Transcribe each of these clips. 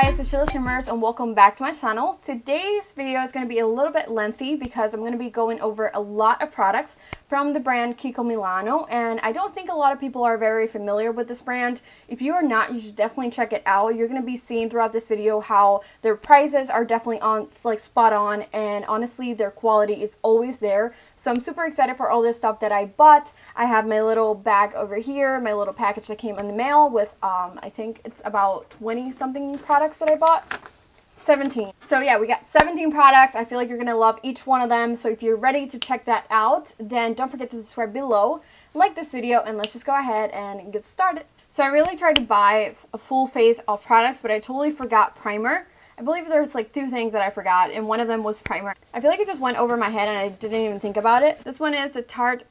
guys, it's Sheila Shimmers and welcome back to my channel. Today's video is going to be a little bit lengthy because I'm going to be going over a lot of products from the brand Kiko Milano, and I don't think a lot of people are very familiar with this brand. If you are not, you should definitely check it out. You're going to be seeing throughout this video how their prices are definitely on, like, spot on, and honestly their quality is always there. So I'm super excited for all this stuff that I bought. I have my little bag over here, my little package that came in the mail with I think it's about 20 something products that I bought. 17. So yeah, we got 17 products. I feel like you're gonna love each one of them. So if you're ready to check that out, then don't forget to subscribe below, like this video, and let's just go ahead and get started. So I really tried to buy a full face of products, but I totally forgot primer. I believe there's like two things that I forgot, and one of them was primer. I feel like it just went over my head and I didn't even think about it. This one is a Tarte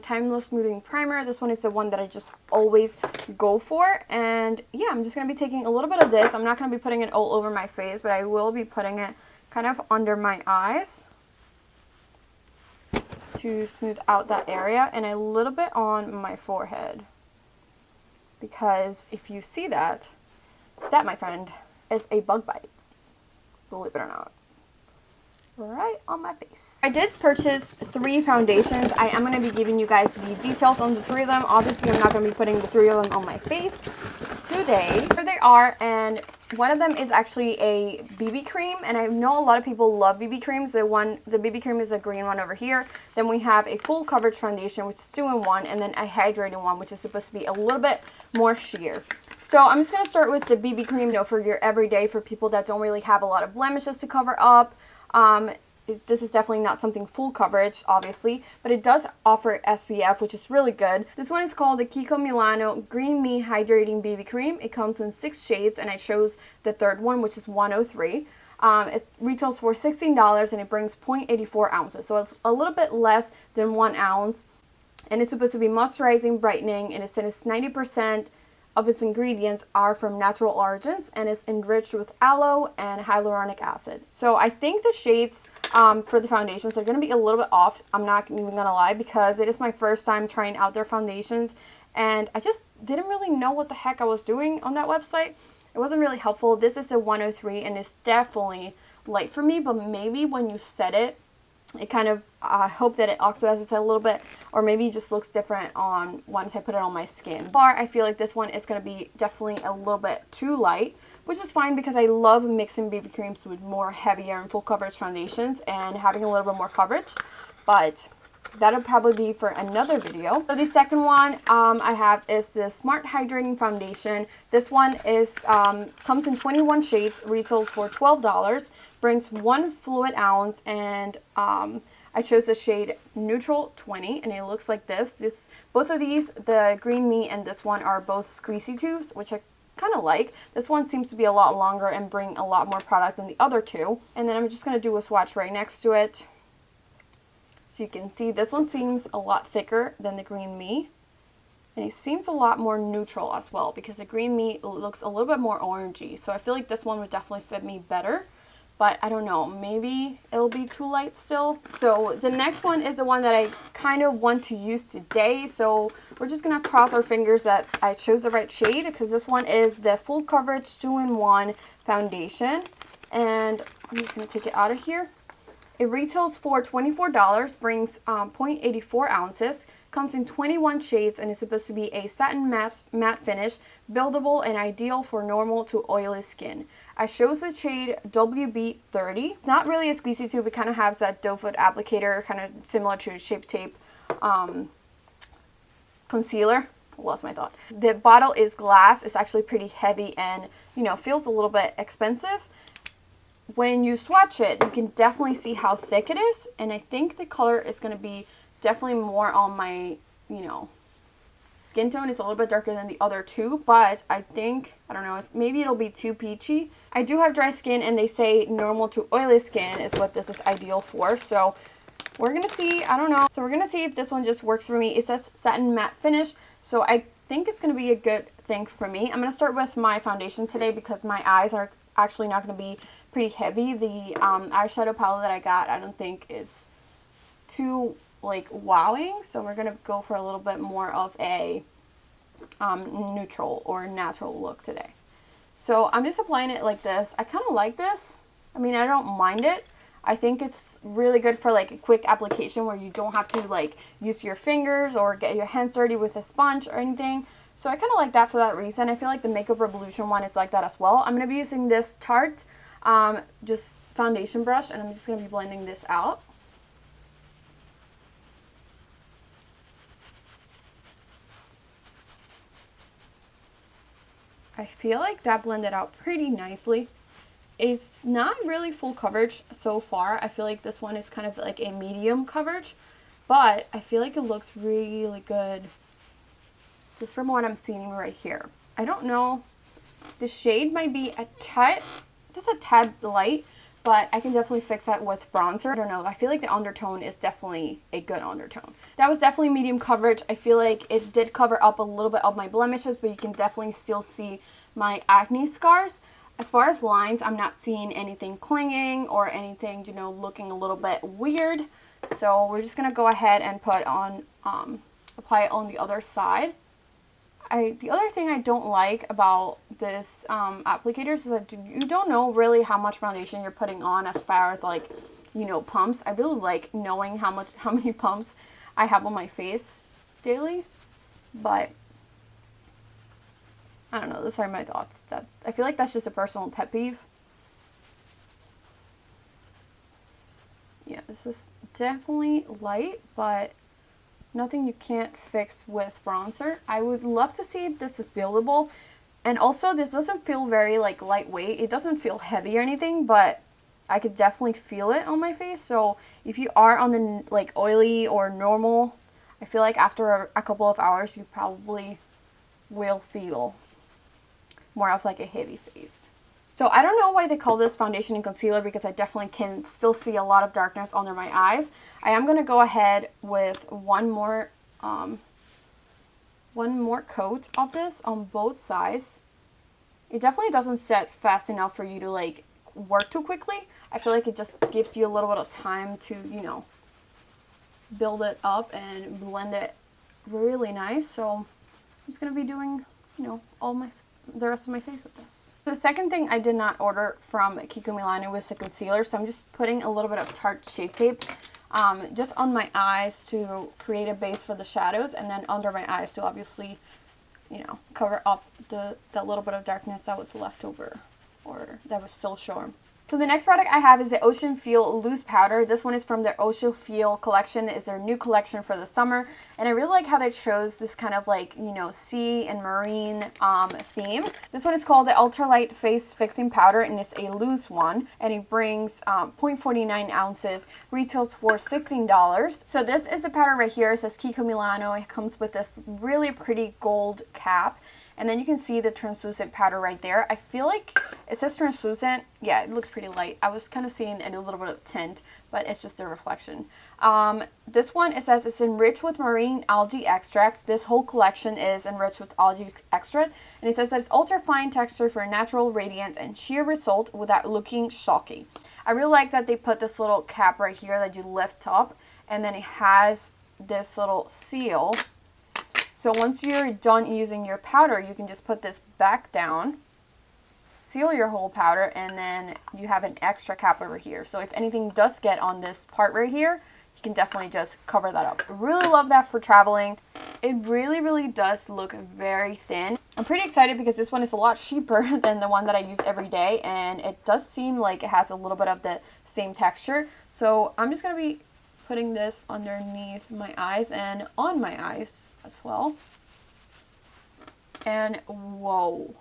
Timeless Smoothing Primer. This one is the one that I just always go for. And yeah, I'm just going to be taking a little bit of this. I'm not going to be putting it all over my face, but I will be putting it kind of under my eyes to smooth out that area, and a little bit on my forehead. Because if you see that, my friend, is a bug bite. Believe it or not. Right on my face. I did purchase 3 foundations. I am going to be giving you guys the details on the 3 of them. Obviously, I'm not going to be putting the 3 of them on my face today. Here they are, and one of them is actually a BB cream, and I know a lot of people love BB creams. The BB cream is a green one over here. Then we have a full coverage foundation, which is 2-in-1, and then a hydrating one, which is supposed to be a little bit more sheer. So I'm just going to start with the BB cream, for your everyday, for people that don't really have a lot of blemishes to cover up. This is definitely not something full coverage, obviously, but it does offer SPF, which is really good. This one is called the Kiko Milano Green Me Hydrating BB Cream. It comes in 6 shades, and I chose the third one, which is 103. It retails for $16, and it brings 0.84 ounces, so it's a little bit less than 1 ounce, and it's supposed to be moisturizing, brightening, and it says 90% of its ingredients are from natural origins, and is enriched with aloe and hyaluronic acid. So I think the shades for the foundations are going to be a little bit off. I'm not even going to lie, because it is my first time trying out their foundations, and I just didn't really know what the heck I was doing on that website. It wasn't really helpful. This is a 103, and it's definitely light for me, but maybe when you set it, it kind of, I hope that it oxidizes a little bit, or maybe it just looks different on once I put it on my skin. I feel like this one is going to be definitely a little bit too light, which is fine because I love mixing BB creams with more heavier and full coverage foundations and having a little bit more coverage, but that'll probably be for another video. So the second one I have is the Smart Hydrating Foundation. This one is comes in 21 shades, retails for $12, brings 1 fluid ounce, and I chose the shade Neutral 20, and it looks like this. Both of these, the Green Me and this one, are both squeezy tubes, which I kind of like. This one seems to be a lot longer and bring a lot more product than the other two. And then I'm just going to do a swatch right next to it. So you can see this one seems a lot thicker than the Green Me, and it seems a lot more neutral as well, because the Green Me looks a little bit more orangey. So I feel like this one would definitely fit me better, but I don't know, maybe it'll be too light still. So the next one is the one that I kind of want to use today, so we're just gonna cross our fingers that I chose the right shade, because this one is the Full Coverage 2-in-1 Foundation, and I'm just gonna take it out of here. It retails for $24, brings 0.84 ounces, comes in 21 shades, and is supposed to be a satin matte finish, buildable and ideal for normal to oily skin. I chose the shade WB30. It's not really a squeezy tube, it kind of has that doe foot applicator, kind of similar to Shape Tape concealer. Lost my thought. The bottle is glass. It's actually pretty heavy and, feels a little bit expensive. When you swatch it, you can definitely see how thick it is, and I think the color is going to be definitely more on my, skin tone. It's a little bit darker than the other two, but I think, I don't know, maybe it'll be too peachy. I do have dry skin, and they say normal to oily skin is what this is ideal for, so we're going to see, I don't know. So we're going to see if this one just works for me. It says satin matte finish, so I think it's going to be a good thing for me. I'm going to start with my foundation today because my eyes are actually not going to be pretty heavy. The eyeshadow palette that I got, I don't think is too wowing, so we're going to go for a little bit more of a neutral or natural look today. So I'm just applying it like this. I kind of like this. I mean, I don't mind it. I think it's really good for like a quick application where you don't have to like use your fingers or get your hands dirty with a sponge or anything. So I kind of like that for that reason. I feel like the Makeup Revolution one is like that as well. I'm going to be using this Tarte just foundation brush, and I'm just going to be blending this out. I feel like that blended out pretty nicely. It's not really full coverage so far. I feel like this one is kind of like a medium coverage, but I feel like it looks really good just from what I'm seeing right here. I don't know, the shade might be a tad, just a tad light, but I can definitely fix that with bronzer. I don't know, I feel like the undertone is definitely a good undertone. That was definitely medium coverage. I feel like it did cover up a little bit of my blemishes, but you can definitely still see my acne scars. As far as lines, I'm not seeing anything clinging or anything, you know, looking a little bit weird. So we're just going to go ahead and put on, apply it on the other side. The other thing I don't like about this applicators is that you don't know really how much foundation you're putting on as far as like, you know, pumps. I really like knowing how many pumps I have on my face daily, but I don't know, those are my thoughts. I feel like that's just a personal pet peeve. Yeah, this is definitely light, but nothing you can't fix with bronzer. I would love to see if this is buildable. And also, this doesn't feel very like lightweight. It doesn't feel heavy or anything, but I could definitely feel it on my face. So if you are on the like oily or normal, I feel like after a couple of hours, you probably will feel more of like a heavy face. So I don't know why they call this foundation and concealer, because I definitely can still see a lot of darkness under my eyes. I am going to go ahead with one more coat of this on both sides. It definitely doesn't set fast enough for you to like work too quickly. I feel like it just gives you a little bit of time to, you know, build it up and blend it really nice. So I'm just going to be doing, you know, the rest of my face with this. The second thing I did not order from Kiko Milano was the concealer, so I'm just putting a little bit of Tarte Shape Tape just on my eyes to create a base for the shadows, and then under my eyes to obviously, you know, cover up that little bit of darkness that was left over or that was still showing. So the next product I have is the Ocean Feel Loose Powder. This one is from their Ocean Feel collection. It's their new collection for the summer. And I really like how they chose this kind of like, you know, sea and marine theme. This one is called the Ultralight Face Fixing Powder, and it's a loose one. And it brings 0.49 ounces, retails for $16. So this is a powder right here. It says Kiko Milano. It comes with this really pretty gold cap. And then you can see the translucent powder right there. I feel like it says translucent. Yeah, it looks pretty light. I was kind of seeing a little bit of tint, but it's just a reflection. This one, it says it's enriched with marine algae extract. This whole collection is enriched with algae extract. And it says that it's ultra fine texture for natural radiance and sheer result without looking shocking. I really like that they put this little cap right here that you lift up. And then it has this little seal. So once you're done using your powder, you can just put this back down, seal your whole powder, and then you have an extra cap over here. So if anything does get on this part right here, you can definitely just cover that up. I really love that for traveling. It really, really does look very thin. I'm pretty excited because this one is a lot cheaper than the one that I use every day, and it does seem like it has a little bit of the same texture. So I'm just going to be putting this underneath my eyes and on my eyes as well. And whoa,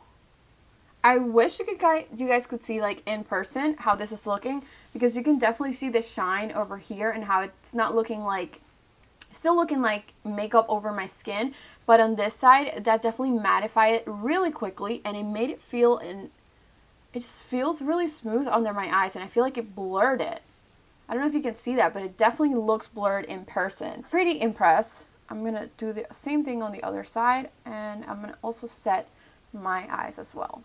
I wish you guys could see like in person how this is looking, because you can definitely see the shine over here and how it's not looking like, still looking like makeup over my skin, but on this side that definitely mattified it really quickly, and it made it feel, and it just feels really smooth under my eyes, and I feel like it blurred it. I don't know if you can see that, but it definitely looks blurred in person. Pretty impressed. I'm going to do the same thing on the other side, and I'm going to also set my eyes as well.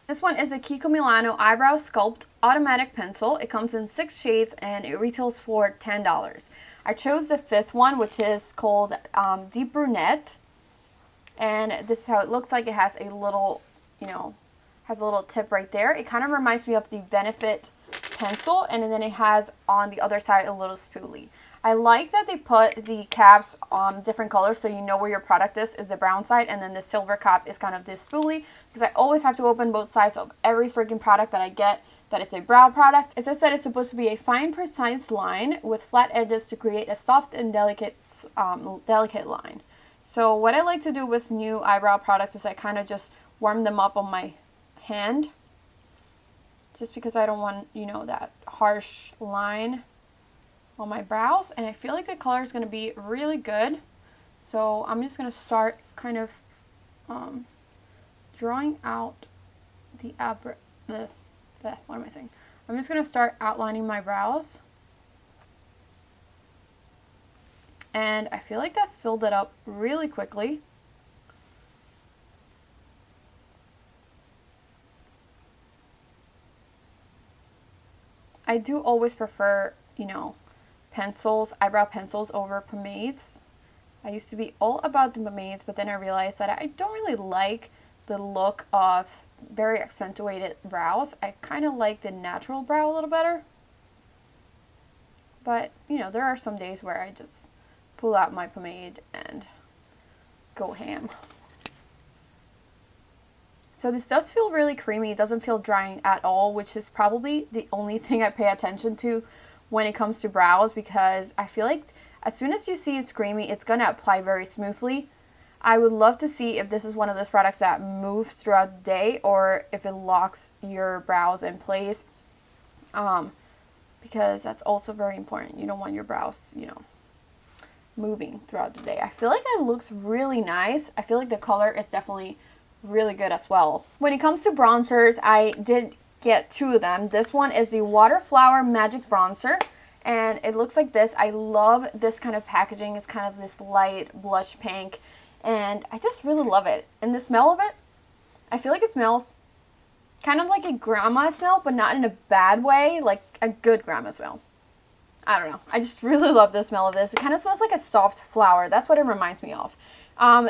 This one is a Kiko Milano Eyebrow Sculpt Automatic Pencil. It comes in 6 shades, and it retails for $10. I chose the 5th one, which is called Deep Brunette, and this is how it looks like. It has a little, you know, Has a little tip right there. It kind of reminds me of the Benefit pencil, and then it has on the other side a little spoolie. I like that they put the caps on different colors so you know where your product is the brown side, and then the silver cap is kind of this spoolie, because I always have to open both sides of every freaking product that I get that it's a brow product. It says that it's supposed to be a fine, precise line with flat edges to create a soft and delicate line. So what I like to do with new eyebrow products is I kind of just warm them up on my hand, just because I don't want, you know, that harsh line on my brows, and I feel like the color is going to be really good. So I'm just going to start kind of drawing out what am I saying? I'm just going to start outlining my brows, and I feel like that filled it up really quickly. I do always prefer, you know, eyebrow pencils over pomades. I used to be all about the pomades, but then I realized that I don't really like the look of very accentuated brows. I kind of like the natural brow a little better. But, you know, there are some days where I just pull out my pomade and go ham. So this does feel really creamy. It doesn't feel drying at all, which is probably the only thing I pay attention to when it comes to brows, because I feel like as soon as you see it's creamy, it's going to apply very smoothly. I would love to see if this is one of those products that moves throughout the day, or if it locks your brows in place, because that's also very important. You don't want your brows, you know, moving throughout the day. I feel like it looks really nice. I feel like the color is definitely really good as well. When it comes to bronzers, I did get two of them. This one is the Water Flower Magic Bronzer, and it looks like this. I love this kind of packaging. It's kind of this light blush pink, and I just really love it. And the smell of it, I feel like it smells kind of like a grandma smell, but not in a bad way, like a good grandma smell. I don't know. I just really love the smell of this. It kind of smells like a soft flower. That's what it reminds me of.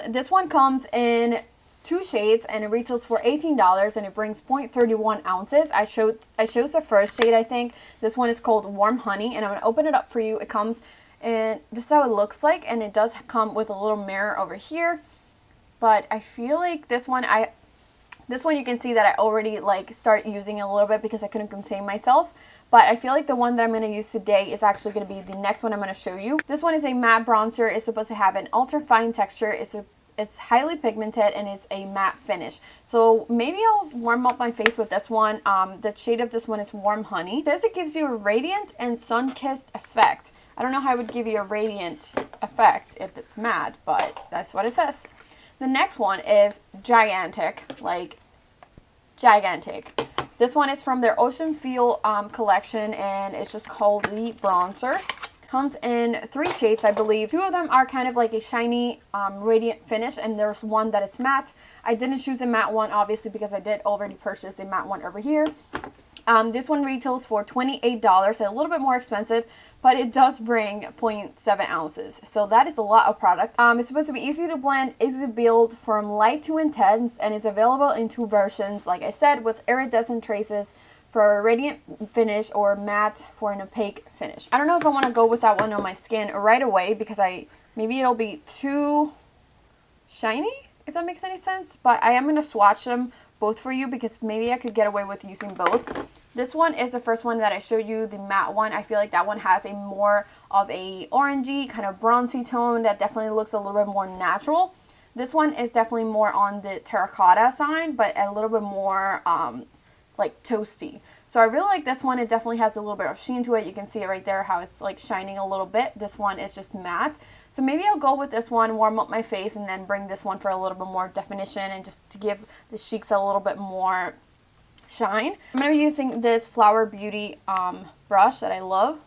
This one comes in 2 shades, and it retails for $18, and it brings 0.31 ounces. I chose the first shade, I think. This one is called Warm Honey, and I'm going to open it up for you. It comes in, this is how it looks like, and it does come with a little mirror over here. But I feel like this one you can see that I already like start using a little bit because I couldn't contain myself. But I feel like the one that I'm going to use today is actually going to be the next one I'm going to show you. This one is a matte bronzer. It's supposed to have an ultra fine texture. It's highly pigmented, and it's a matte finish. So maybe I'll warm up my face with this one. The shade of this one is Warm Honey. It says it gives you a radiant and sun-kissed effect. I don't know how it would give you a radiant effect if it's matte, but that's what it says. The next one is gigantic, like gigantic. This one is from their Ocean Feel collection, and it's just called the Bronzer. Comes in 3 shades, I believe. 2 of them are kind of like a shiny, radiant finish, and there's one that is matte. I didn't choose a matte one, obviously, because I did already purchase a matte one over here. This one retails for $28, a little bit more expensive, but it does bring 0.7 ounces. So that is a lot of product. It's supposed to be easy to blend, easy to build, from light to intense, and it's available in 2 versions, like I said, with iridescent traces for a radiant finish, or matte for an opaque finish. I don't know if I want to go with that one on my skin right away, because maybe it'll be too shiny, if that makes any sense. But I am going to swatch them both for you, because maybe I could get away with using both. This one is the first one that I showed you, the matte one. I feel like that one has a more of a orangey, kind of bronzy tone that definitely looks a little bit more natural. This one is definitely more on the terracotta side, but a little bit more like toasty. So I really like this one. It definitely has a little bit of sheen to it. You can see it right there, how it's like shining a little bit. This one is just matte. So maybe I'll go with this one, warm up my face, and then bring this one for a little bit more definition, and just to give the cheeks a little bit more shine. I'm going to be using this Flower Beauty brush that I love,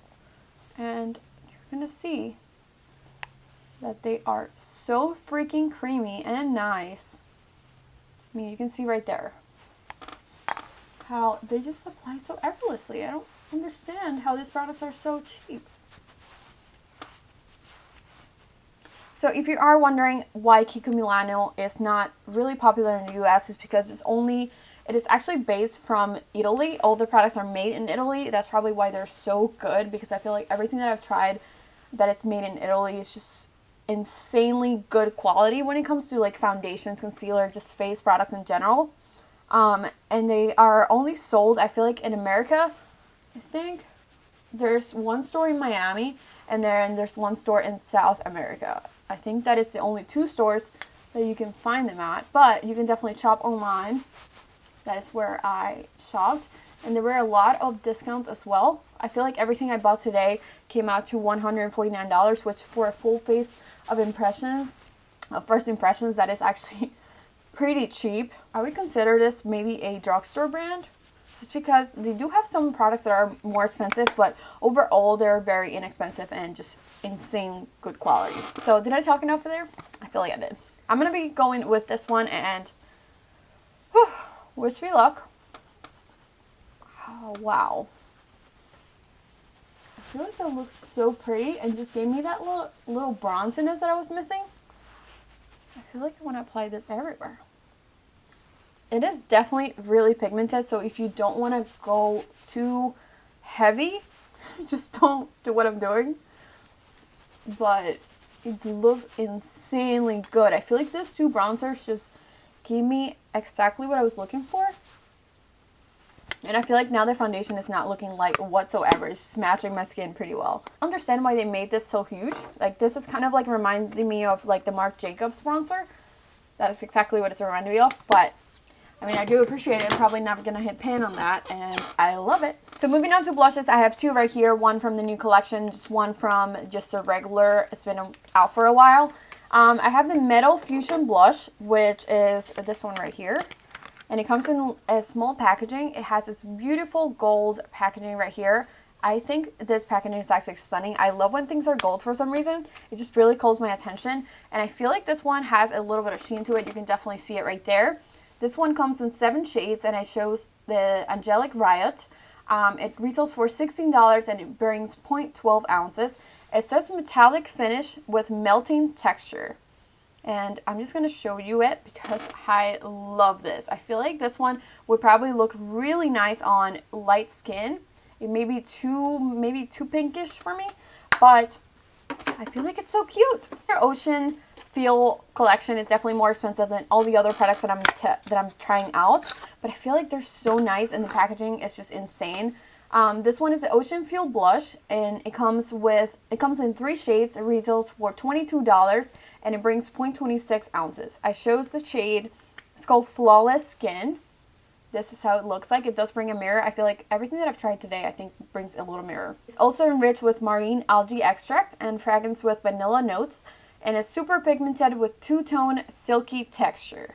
and you're going to see that they are so freaking creamy and nice. I mean, you can see right there how they just apply so effortlessly. I don't understand how these products are so cheap. So if you are wondering why Kiko Milano is not really popular in the US, it's because it's only It is actually based from Italy. All the products are made in Italy. That's probably why they're so good, because I feel like everything that I've tried that it's made in Italy is just insanely good quality when it comes to like foundations, concealer, just face products in general. And they are only sold, I feel like, in America. I think there's one store in Miami, and then there's one store in South America. I think that is the only 2 stores that you can find them at, but you can definitely shop online. That is where I shopped, and there were a lot of discounts as well. I feel like everything I bought today came out to $149, which for a full face of impressions, of first impressions, that is actually pretty cheap. I would consider this maybe a drugstore brand, just because they do have some products that are more expensive, but overall they're very inexpensive and just insane good quality. So did I talk enough there? I feel like I did. I'm going to be going with this one, and whew, wish me luck. Oh, wow. I feel like that looks so pretty and just gave me that little bronziness that I was missing. I feel like I want to apply this everywhere. It is definitely really pigmented, so if you don't want to go too heavy, just don't do what I'm doing. But it looks insanely good. I feel like these 2 bronzers just gave me exactly what I was looking for. And I feel like now the foundation is not looking light whatsoever. It's just matching my skin pretty well. I understand why they made this so huge. Like, this is kind of like reminding me of like the Marc Jacobs bronzer. That is exactly what it's reminding me of. But I mean, I do appreciate it. I'm probably never going to hit pan on that, and I love it. So moving on to blushes, I have 2 right here. One from the new collection, just one from just a regular. It's been out for a while. I have the Metal Fusion Blush, which is this one right here. And it comes in a small packaging. It has this beautiful gold packaging right here. I think this packaging is actually stunning. I love when things are gold for some reason. It just really calls my attention. And I feel like this one has a little bit of sheen to it. You can definitely see it right there. This one comes in 7 shades, and it shows the Angelic Riot. It retails for $16, and it brings 0.12 ounces. It says metallic finish with melting texture. And I'm just going to show you it because I love this. I feel like this one would probably look really nice on light skin. It may be too pinkish for me, but I feel like it's so cute. Their Ocean Feel collection is definitely more expensive than all the other products that I'm trying out, but I feel like they're so nice, and the packaging is just insane. This one is the Ocean Feel blush, and it comes in 3 shades. It retails for $22, and it brings 0.26 ounces. I chose the shade. It's called Flawless Skin. This is how it looks like. It does bring a mirror. I feel like everything that I've tried today, I think, brings a little mirror. It's also enriched with marine algae extract and fragrance with vanilla notes. And it's super pigmented with 2-tone silky texture.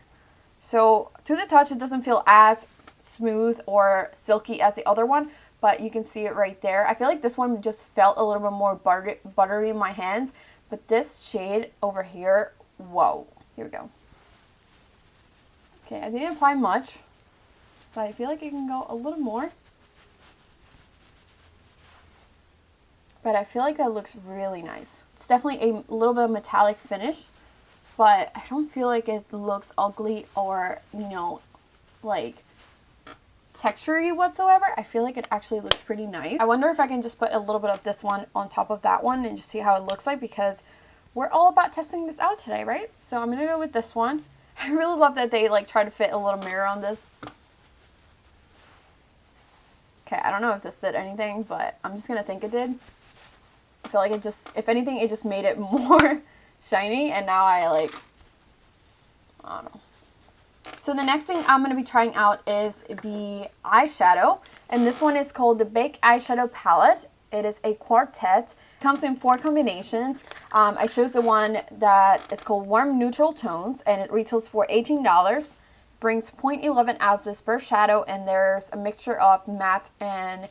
So to the touch, it doesn't feel as smooth or silky as the other one, but you can see it right there. I feel like this one just felt a little bit more buttery in my hands, but this shade over here, whoa. Here we go. Okay, I didn't apply much, so I feel like it can go a little more. But I feel like that looks really nice. It's definitely a little bit of metallic finish, but I don't feel like it looks ugly or, you know, like textury whatsoever. I feel like it actually looks pretty nice. I wonder if I can just put a little bit of this one on top of that one and just see how it looks like, because we're all about testing this out today, right? So I'm gonna go with this one. I really love that they like try to fit a little mirror on this. Okay, I don't know if this did anything, but I'm just gonna think it did. I feel like it just, if anything, it just made it more shiny, and now I don't know. So the next thing I'm going to be trying out is the eyeshadow, and this one is called the Baked Eyeshadow Palette. It is a quartet. It comes in 4 combinations. I chose the one that is called Warm Neutral Tones, and it retails for $18. Brings 0.11 ounces per shadow, and there's a mixture of matte and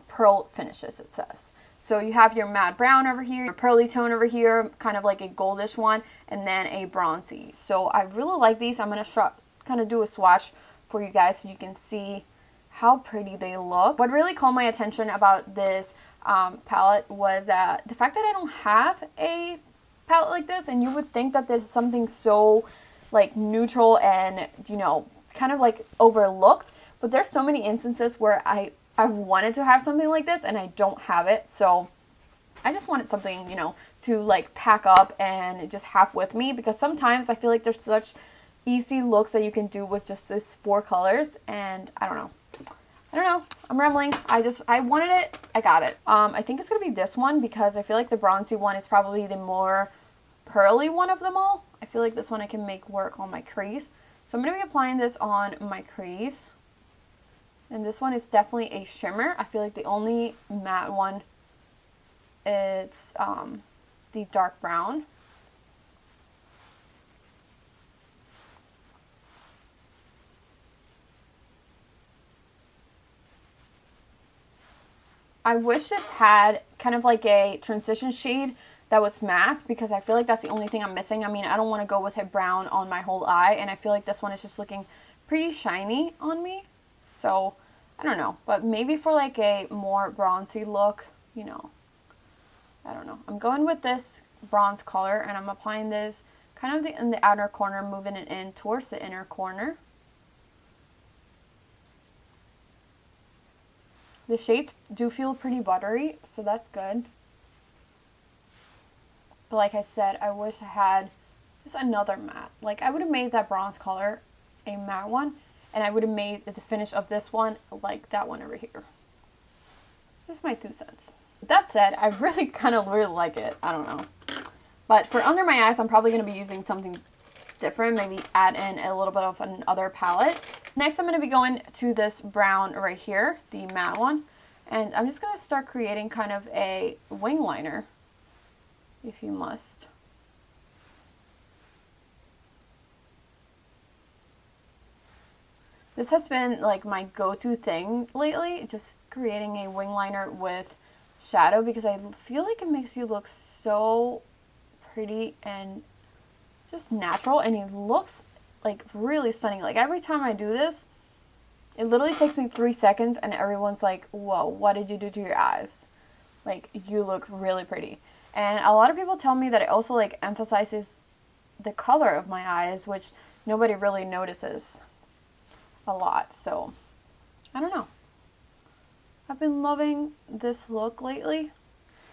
pearl finishes, it says. So you have your matte brown over here, your pearly tone over here, kind of like a goldish one, and then a bronzy. So I really like these. I'm going to kind of do a swatch for you guys so you can see how pretty they look. What really caught my attention about this palette was that the fact that I don't have a palette like this, and you would think that there's something so like neutral and, you know, kind of like overlooked, but there's so many instances where I've wanted to have something like this and I don't have it. So I just wanted something, you know, to like pack up and just have with me, because sometimes I feel like there's such easy looks that you can do with just these 4 colors, and I don't know. I'm rambling. I wanted it. I got it. I think it's going to be this one because I feel like the bronzy one is probably the more pearly one of them all. I feel like this one I can make work on my crease. So I'm going to be applying this on my crease. And this one is definitely a shimmer. I feel like the only matte one, it's the dark brown. I wish this had kind of like a transition shade that was matte, because I feel like that's the only thing I'm missing. I mean, I don't want to go with a brown on my whole eye, and I feel like this one is just looking pretty shiny on me. So, I don't know. But maybe for like a more bronzy look, you know, I don't know. I'm going with this bronze color, and I'm applying this kind of in the outer corner, moving it in towards the inner corner. The shades do feel pretty buttery, so that's good. But like I said, I wish I had just another matte. Like, I would have made that bronze color a matte one, and I would have made the finish of this one like that one over here. This is my 2 cents. That said, I really really like it. I don't know. But for under my eyes, I'm probably going to be using something different. Maybe add in a little bit of another palette. Next, I'm going to be going to this brown right here, the matte one. And I'm just going to start creating kind of a wing liner, if you must. This has been like my go-to thing lately, just creating a wing liner with shadow, because I feel like it makes you look so pretty and just natural, and it looks like really stunning. Like, every time I do this, it literally takes me 3 seconds and everyone's like, whoa, what did you do to your eyes? Like, you look really pretty. And a lot of people tell me that it also like emphasizes the color of my eyes, which nobody really notices a lot. So I don't know. I've been loving this look lately.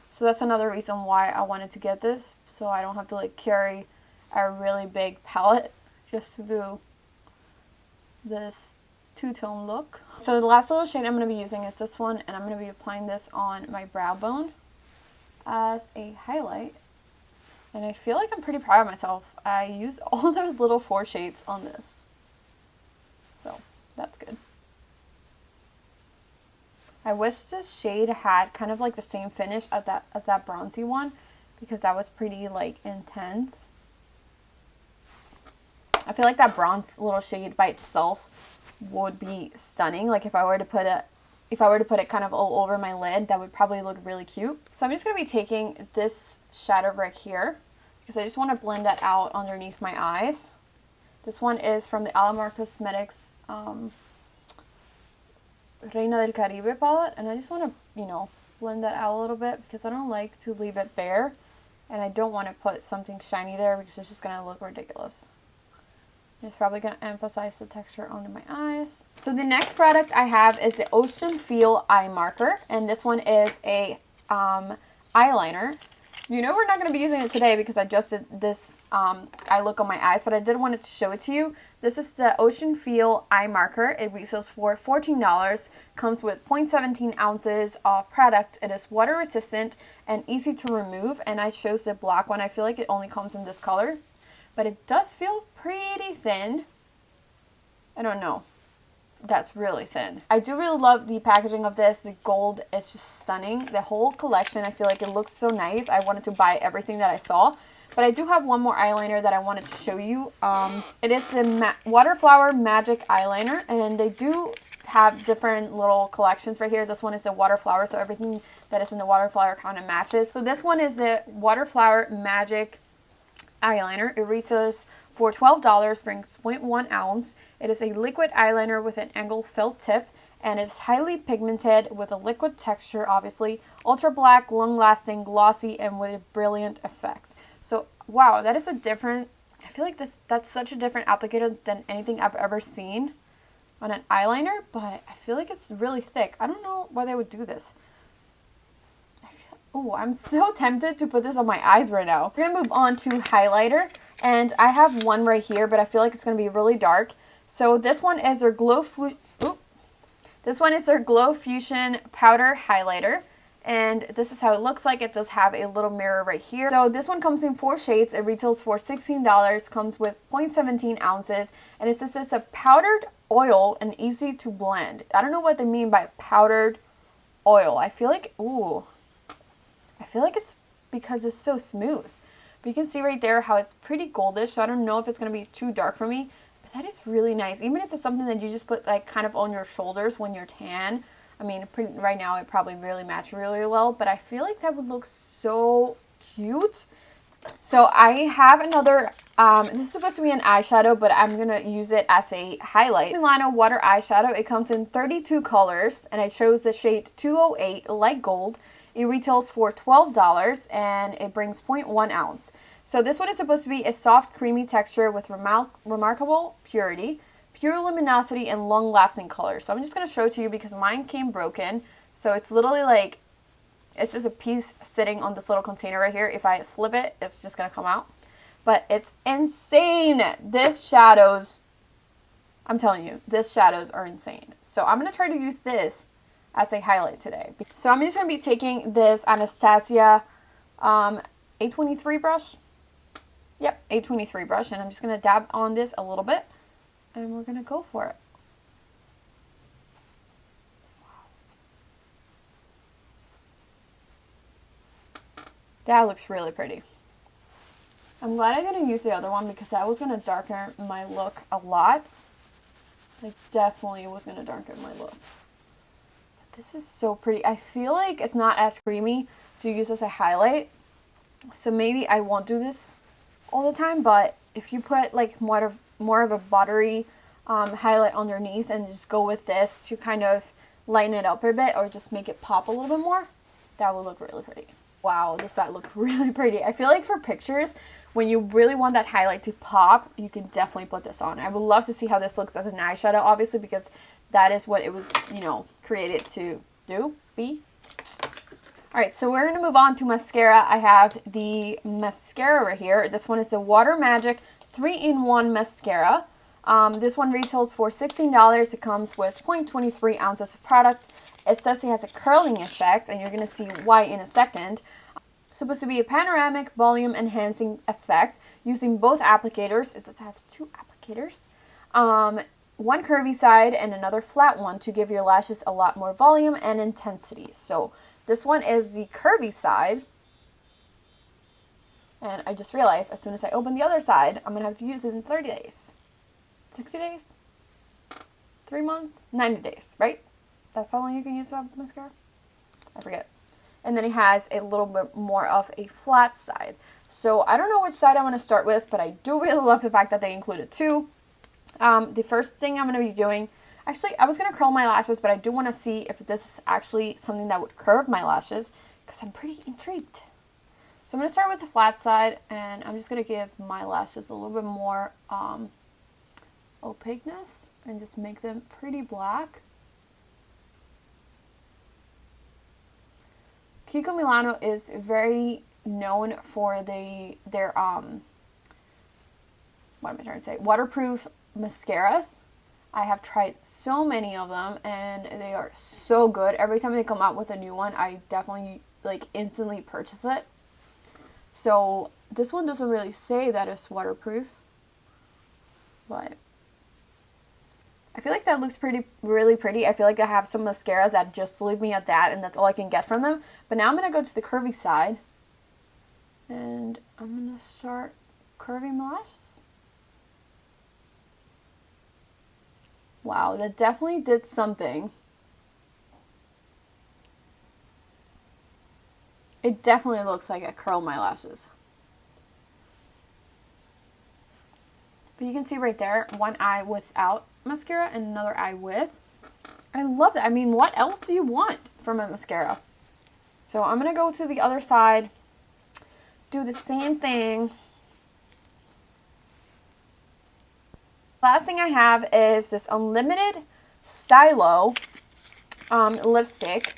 So that's another reason why I wanted to get this, so I don't have to like carry a really big palette just to do this two-tone look. So the last little shade I'm going to be using is this one, and I'm going to be applying this on my brow bone as a highlight. And I feel like I'm pretty proud of myself. I used all the little 4 shades on this. So that's good. I wish this shade had kind of like the same finish as that bronzy one, because that was pretty like intense. I feel like that bronze little shade by itself would be stunning. Like, if I were to put it kind of all over my lid, that would probably look really cute. So I'm just going to be taking this shadow right here, because I just want to blend that out underneath my eyes. This one is from the Alamar Cosmetics Reina del Caribe palette, and I just want to, you know, blend that out a little bit, because I don't like to leave it bare, and I don't want to put something shiny there because it's just going to look ridiculous. It's probably going to emphasize the texture under my eyes. So the next product I have is the Ocean Feel Eye Marker, and this one is a eyeliner. You know, we're not going to be using it today because I just did this eye look on my eyes, but I did want to show it to you. This is the Ocean Feel Eye Marker. It retails for $14. Comes with 0.17 ounces of product. It is water resistant and easy to remove, and I chose the black one. I feel like it only comes in this color, but it does feel pretty thin. I don't know. That's really thin. I do really love the packaging of this. The gold is just stunning. The whole collection, I feel like it looks so nice. I wanted to buy everything that I saw. But I do have one more eyeliner that I wanted to show you. It is the Waterflower Magic Eyeliner, and they do have different little collections right here. This one is the Waterflower, so everything that is in the Waterflower kind of matches. So this one is the Waterflower Magic Eyeliner. It retails for $12, brings 0.1 ounce. It is a liquid eyeliner with an angled felt tip, and it's highly pigmented with a liquid texture, obviously, ultra black, long lasting, glossy, and with a brilliant effect. So wow, that is a different I feel like that's such a different applicator than anything I've ever seen on an eyeliner, but I feel like it's really thick. I don't know why they would do this. Oh, I'm so tempted to put this on my eyes right now. We're gonna move on to highlighter, and I have one right here, but I feel like it's gonna be really dark. So this one is their Glow Fusion Powder Highlighter, and this is how it looks like. It does have a little mirror right here. So this one comes in 4 shades. It retails for $16, comes with 0.17 ounces, and it says it's a powdered oil and easy to blend. I don't know what they mean by powdered oil. I feel like it's because it's so smooth. But you can see right there how it's pretty goldish, so I don't know if it's going to be too dark for me. But that is really nice. Even if it's something that you just put like kind of on your shoulders when you're tan. I mean, right now it probably really matches really well, but I feel like that would look so cute. So I have another, this is supposed to be an eyeshadow, but I'm going to use it as a highlight. Milano Water Eyeshadow. It comes in 32 colors, and I chose the shade 208 Light Gold. It retails for $12, and it brings 0.1 ounce. So this one is supposed to be a soft, creamy texture with remarkable purity, pure luminosity, and long-lasting color. So I'm just going to show it to you because mine came broken. So it's literally like, it's just a piece sitting on this little container right here. If I flip it, it's just going to come out. But it's insane. This shadows, I'm telling you, this shadows are insane. So I'm going to try to use this as a highlight today. So I'm just going to be taking this Anastasia A23 brush. Yep, A23 brush. And I'm just going to dab on this a little bit. And we're going to go for it. That looks really pretty. I'm glad I didn't use the other one because that was going to darken my look a lot. Like, definitely was going to darken my look. This is so pretty. I feel like it's not as creamy to use as a highlight. So maybe I won't do this all the time. But if you put like more of a buttery highlight underneath and just go with this to kind of lighten it up a bit or just make it pop a little bit more, that will look really pretty. Wow, does that look really pretty. I feel like for pictures, when you really want that highlight to pop, you can definitely put this on. I would love to see how this looks as an eyeshadow, obviously, because that is what it was, you know, created to be. Alright, so we're going to move on to mascara. I have the mascara right here. This one is the Water Magic 3-in-1 Mascara. This one retails for $16. It comes with 0.23 ounces of product. It says it has a curling effect, and you're going to see why in a second. It's supposed to be a panoramic volume enhancing effect using both applicators. It does have 2 applicators. One curvy side and another flat one to give your lashes a lot more volume and intensity. So this one is the curvy side. And I just realized as soon as I open the other side, I'm going to have to use it in 30 days. 60 days? 3 months? 90 days, right? That's how long you can use a mascara? I forget. And then it has a little bit more of a flat side. So I don't know which side I want to start with, but I do really love the fact that they included 2. The first thing I'm going to be doing, actually I was going to curl my lashes, but I do want to see if this is actually something that would curve my lashes, because I'm pretty intrigued. So I'm going to start with the flat side, and I'm just going to give my lashes a little bit more opaqueness, and just make them pretty black. Kiko Milano is very known for their what am I trying to say? Waterproof mascaras. I have tried so many of them, and they are so good. Every time they come out with a new one, I definitely like instantly purchase it. So this one doesn't really say that it's waterproof, but I feel like that looks really pretty. I feel like I have some mascaras that just leave me at that, and that's all I can get from them. But now I'm going to go to the curvy side, and I'm going to start curving my lashes. Wow, that definitely did something. It definitely looks like I curled my lashes. But you can see right there, one eye without mascara and another eye with. I love that. I mean, what else do you want from a mascara? So I'm going to go to the other side, do the same thing. Last thing I have is this Unlimited Stylo lipstick.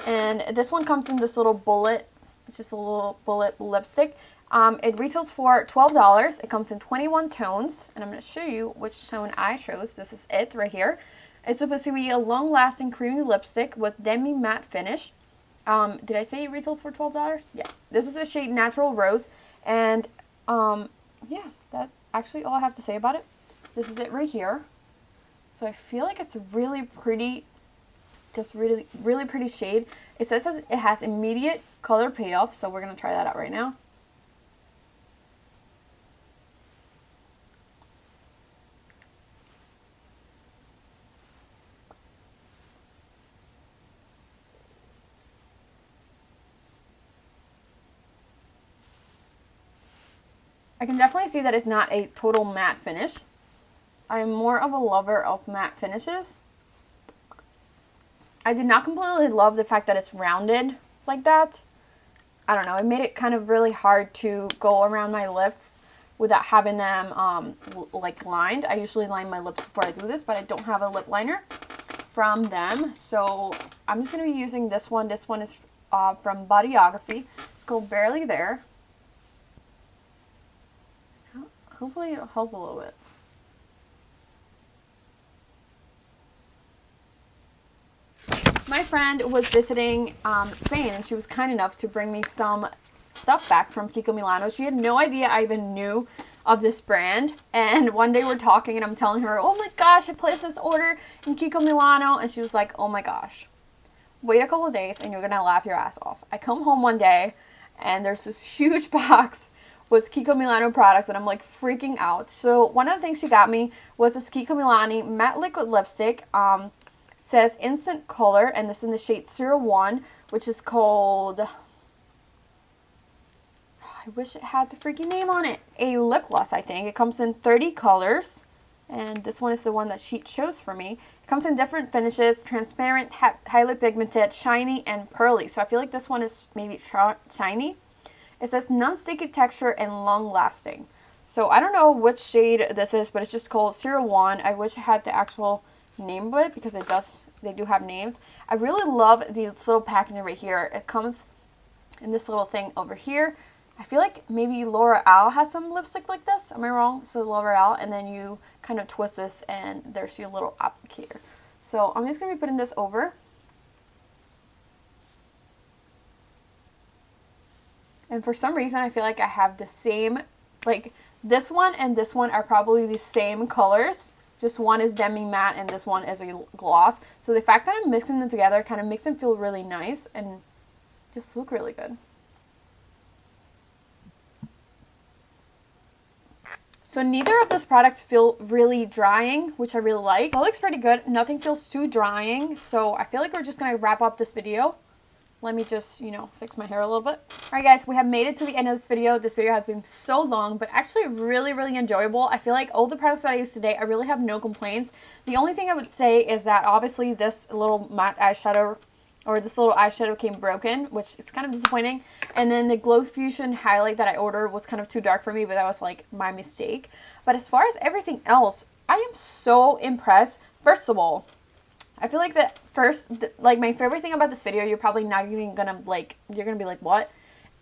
And this one comes in this little bullet. It's just a little bullet lipstick. It retails for $12. It comes in 21 tones. And I'm going to show you which tone I chose. This is it right here. It's supposed to be a long-lasting creamy lipstick with demi-matte finish. Did I say it retails for $12? Yeah. This is the shade Natural Rose. And yeah, that's actually all I have to say about it. This is it right here. So I feel like it's really pretty. Just really, really pretty shade. It says it has immediate color payoff, so we're going to try that out right now. I can definitely see that it's not a total matte finish. I am more of a lover of matte finishes. I did not completely love the fact that it's rounded like that. I don't know, it made it kind of really hard to go around my lips without having them like lined. I usually line my lips before I do this, but I don't have a lip liner from them. So I'm just going to be using this one. This one is from Bodyography. It's called Barely There. Hopefully it'll help a little bit. My friend was visiting Spain, and she was kind enough to bring me some stuff back from Kiko Milano. She had no idea I even knew of this brand, and one day we're talking and I'm telling her, oh my gosh, I placed this order in Kiko Milano, and she was like, oh my gosh, wait a couple of days and you're gonna laugh your ass off. I come home one day and there's this huge box with Kiko Milano products, and I'm like freaking out. So one of the things she got me was this Kiko Milano matte liquid lipstick. Says Instant Color, and this is in the shade 01, which is called, I wish it had the freaking name on it, a lip gloss, I think. It comes in 30 colors, and this one is the one that she chose for me. It comes in different finishes: transparent, highly pigmented, shiny, and pearly. So I feel like this one is maybe shiny. It says non-sticky texture and long-lasting. So I don't know which shade this is, but it's just called 01. I wish it had the actual name of it, because they do have names. I really love this little packaging right here. It comes in this little thing over here. I feel like maybe L'Oreal has some lipstick like this. Am I wrong? So L'Oreal, and then you kind of twist this and there's your little applicator. So I'm just going to be putting this over. And for some reason I feel like I have the same, like this one and this one are probably the same colors. Just one is demi matte and this one is a gloss. So the fact that I'm mixing them together kind of makes them feel really nice and just look really good. So neither of those products feel really drying, which I really like. That looks pretty good. Nothing feels too drying. So I feel like we're just going to wrap up this video. Let me just, fix my hair a little bit. Alright guys, we have made it to the end of this video. This video has been so long, but actually really, really enjoyable. I feel like all the products that I used today, I really have no complaints. The only thing I would say is that obviously this little matte eyeshadow, or this little eyeshadow came broken, which is kind of disappointing. And then the Glow Fusion highlight that I ordered was kind of too dark for me, but that was like my mistake. But as far as everything else, I am so impressed. First of all, I feel like my favorite thing about this video, you're probably not even gonna you're gonna be like, what?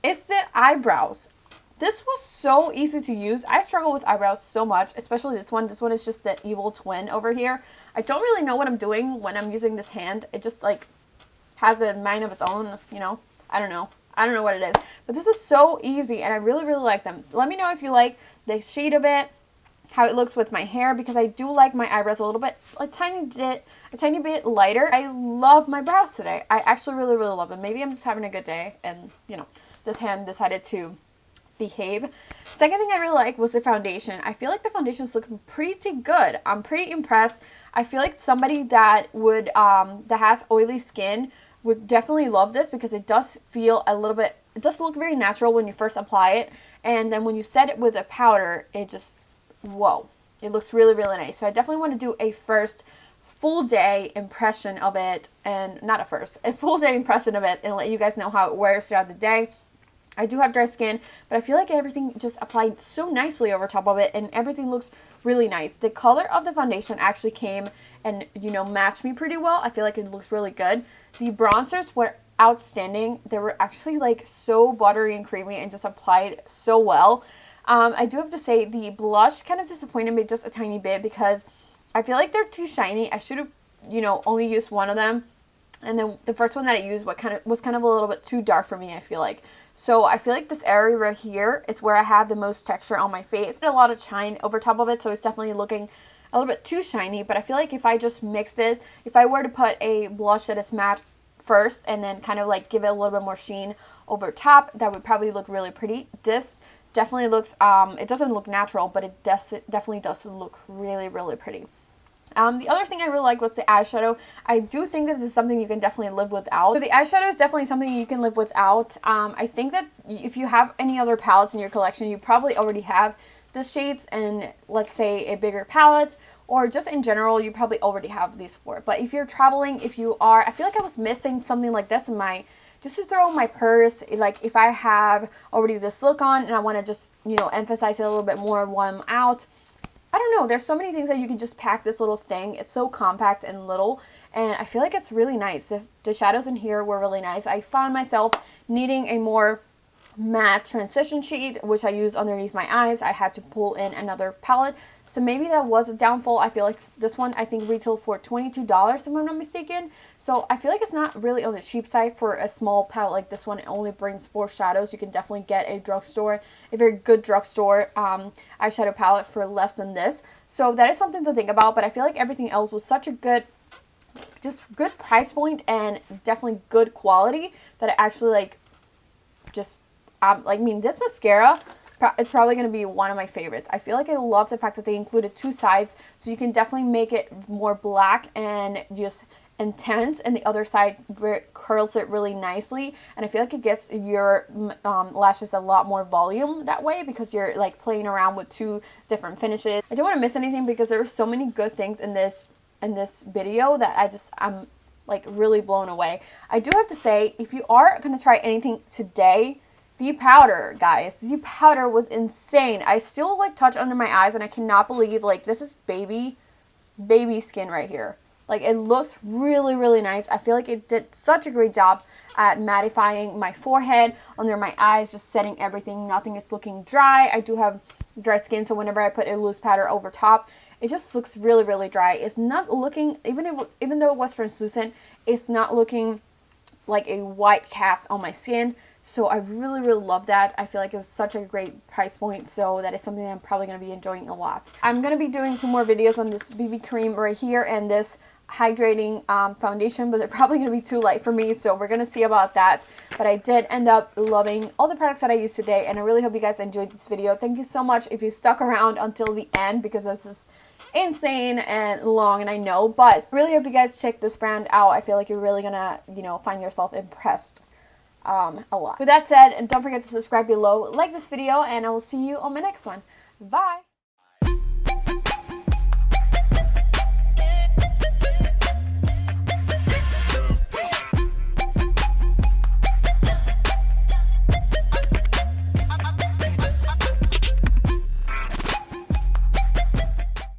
It's the eyebrows. This was so easy to use. I struggle with eyebrows so much, especially this one. This one is just the evil twin over here. I don't really know what I'm doing when I'm using this hand. It just has a mind of its own, I don't know. I don't know what it is. But this was so easy and I really, really like them. Let me know if you like the shade of it, how it looks with my hair, because I do like my eyebrows a little bit, a tiny bit lighter. I love my brows today. I actually really, really love them. Maybe I'm just having a good day and, this hand decided to behave. Second thing I really like was the foundation. I feel like the foundation is looking pretty good. I'm pretty impressed. I feel like somebody that would, that has oily skin would definitely love this, because it does feel a little bit, it does look very natural when you first apply it. And then when you set it with a powder, it just, whoa, it looks really, really nice. So I definitely want to do a first full day impression of it, and not a full day impression of it, and let you guys know how it wears throughout the day. I do have dry skin, but I feel like everything just applied so nicely over top of it, and everything looks really nice. The color of the foundation actually came and, you know, matched me pretty well. I feel like it looks really good. The bronzers were outstanding. They were actually like so buttery and creamy and just applied so well. I do have to say the blush kind of disappointed me just a tiny bit because I feel like they're too shiny. I should have, you know, only used one of them. And then the first one that I used was kind of a little bit too dark for me, I feel like. So I feel like this area right here, it's where I have the most texture on my face. A lot of shine over top of it, so it's definitely looking a little bit too shiny. But I feel like if I just mixed it, if I were to put a blush that is matte first and then kind of like give it a little bit more sheen over top, that would probably look really pretty. This definitely looks, it doesn't look natural, but it definitely does look really, really pretty. The other thing I really like was the eyeshadow. I do think that this is something you can definitely live without. So the eyeshadow is definitely something you can live without. I think that if you have any other palettes in your collection, you probably already have the shades in, let's say, a bigger palette, or just in general, you probably already have these four. But if you're traveling, if you are, I feel like I was missing something like this in my, just to throw in my purse, like if I have already this look on and I want to just, you know, emphasize it a little bit more while I'm out. I don't know, there's so many things that you can just pack this little thing. It's so compact and little, and I feel like it's really nice. The shadows in here were really nice. I found myself needing a more matte transition shade, which I used underneath my eyes. I had to pull in another palette, so maybe that was a downfall. I feel like this one, I think, retailed for $22 if I'm not mistaken, so I feel like it's not really on the cheap side for a small palette like this one. It only brings 4 shadows. You can definitely get a very good drugstore eyeshadow palette for less than this, so that is something to think about. But I feel like everything else was such a good price point and definitely good quality that I actually like just I mean, this mascara, it's probably going to be one of my favorites. I feel like I love the fact that they included 2 sides, so you can definitely make it more black and just intense, and the other side curls it really nicely, and I feel like it gets your lashes a lot more volume that way because you're like playing around with 2 different finishes. I don't want to miss anything because there are so many good things in this video that I'm like really blown away. I do have to say, if you are going to try anything today, the powder, guys, the powder was insane. I still like touch under my eyes and I cannot believe, like, this is baby skin right here. Like, it looks really, really nice. I feel like it did such a great job at mattifying my forehead, under my eyes, just setting everything. Nothing is looking dry. I do have dry skin, so whenever I put a loose powder over top, it just looks really, really dry. It's not looking, even though it was translucent, it's not looking like a white cast on my skin. So I really, really love that. I feel like it was such a great price point, so that is something that I'm probably going to be enjoying a lot. I'm going to be doing 2 more videos on this BB cream right here and this hydrating foundation, but they're probably going to be too light for me, so we're going to see about that. But I did end up loving all the products that I used today, and I really hope you guys enjoyed this video. Thank you so much if you stuck around until the end, because this is insane and long, and I know, but really hope you guys check this brand out. I feel like you're really gonna, you know, find yourself impressed a lot. With that said, and don't forget to subscribe below, like this video, and I will see you on my next one. Bye!